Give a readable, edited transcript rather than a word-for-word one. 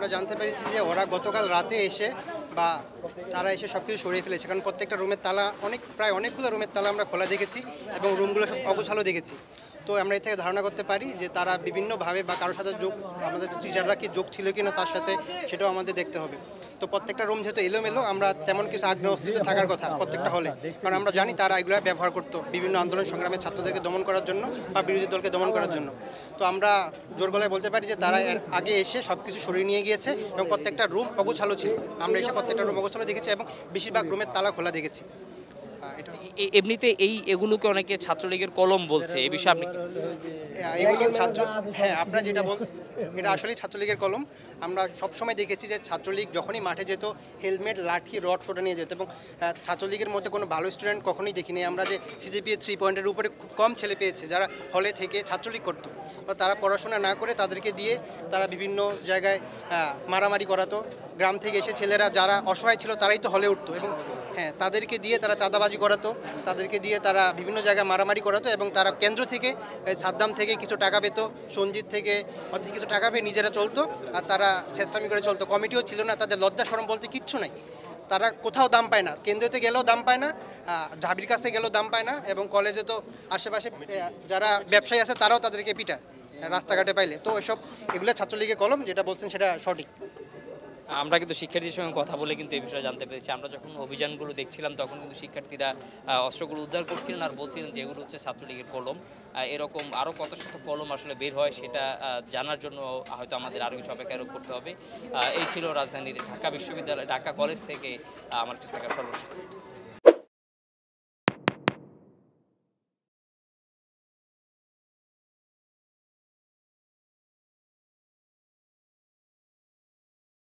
আমরা জানতে পেরেছি যে ওরা গতকাল রাতে এসে বা তারা এসে সব কিছু সরিয়ে ফেলেছে, কারণ প্রত্যেকটা রুমের তালা প্রায় অনেকগুলো রুমের তালা আমরা খোলা দেখেছি এবং রুমগুলো সব অগোছালো দেখেছি। তো আমরা এর থেকে ধারণা করতে পারি যে তারা বিভিন্নভাবে বা কারোর সাথে আমাদের টিচাররা কি যোগ ছিল কিনা তার সাথে, সেটাও আমাদের দেখতে হবে। তো প্রত্যেকটা রুম যেহেতু এলোমেলো, আমরা তেমন কিছু আগ্রহ অস্তিত্ব থাকার কথা প্রত্যেকটা হলে, কারণ আমরা জানি তারা এগুলো ব্যবহার করতো বিভিন্ন আন্দোলন সংগ্রামে ছাত্রদেরকে দমন করার জন্য বা বিরোধী দলকে দমন করার জন্য। তো আমরা জোর গলায় বলতে পারি যে তারা এর আগে এসে সব কিছু সরিয়ে নিয়ে গিয়েছে এবং প্রত্যেকটা রুম অগোছালো ছিল। আমরা এসে প্রত্যেকটা রুম অগোছালো দেখেছি এবং বেশিরভাগ রুমের তালা খোলা দেখেছি। এটা এমনিতে এগুলোকে অনেকে ছাত্রলীগের কলম বলছে, এই বিষয়ে আপনি এগুলো হ্যাঁ, আপনারা যেটা এটা আসলেই ছাত্রলীগের কলম। আমরা সবসময় দেখেছি যে ছাত্রলীগ যখনই মাঠে যেত হেলমেট, লাঠি, রড ছোটা নিয়ে যেত এবং ছাত্রলীগের মধ্যে কোনো ভালো স্টুডেন্ট কখনোই দেখিনি আমরা যে সিজিপিএ 3 পয়েন্টের উপরে খুব কম ছেলে পেয়েছে যারা হলে থেকে ছাত্রলীগ করতো। তো তারা পড়াশোনা না করে তাদেরকে দিয়ে তারা বিভিন্ন জায়গায় মারামারি করাতো। গ্রাম থেকে এসে ছেলেরা যারা অসহায় ছিল তারাই তো হলে উঠতো এবং হ্যাঁ, তাদেরকে দিয়ে তারা চাঁদাবাজি করাতো, তাদেরকে দিয়ে তারা বিভিন্ন জায়গায় মারামারি করাতো এবং তারা কেন্দ্র থেকে সাদ্দাম থেকে কিছু টাকা পেত, সঞ্জিত থেকে অর্থাৎ কিছু টাকা পেয়ে নিজেরা চলতো আর তারা চেষ্টামি করে চলতো। কমিটিও ছিল না, তাদের লজ্জা শরম বলতে কিচ্ছু নাই। তারা কোথাও দাম পায় না, কেন্দ্রেতে গেলেও দাম পায় না, ঢাবির কাছে গেলেও দাম পায় না এবং কলেজে তো আশেপাশে যারা ব্যবসায়ী আছে তারাও তাদেরকে পিটায় রাস্তাঘাটে পাইলে। তো এগুলো ছাত্রলীগের কলম, যেটা বলছেন সেটা সঠিক। আমরা কিন্তু শিক্ষার্থীদের সঙ্গে কথা বলে কিন্তু এই বিষয়ে জানতে পেরেছি। আমরা যখন অভিযানগুলো দেখছিলাম তখন কিন্তু শিক্ষার্থীরা অস্ত্রগুলো উদ্ধার করছিলেন আর বলছিলেন যে এগুলো হচ্ছে ছাত্রলীগের কলম। এরকম আরও কত শত কলম আসলে বের হয় সেটা জানার জন্য হয়তো আমাদের আরও কিছু অপেক্ষা করতে হবে। এই ছিল রাজধানীর ঢাকা বিশ্ববিদ্যালয় ঢাকা কলেজ থেকে আমার কাছে থাকা সর্বশেষ তথ্য।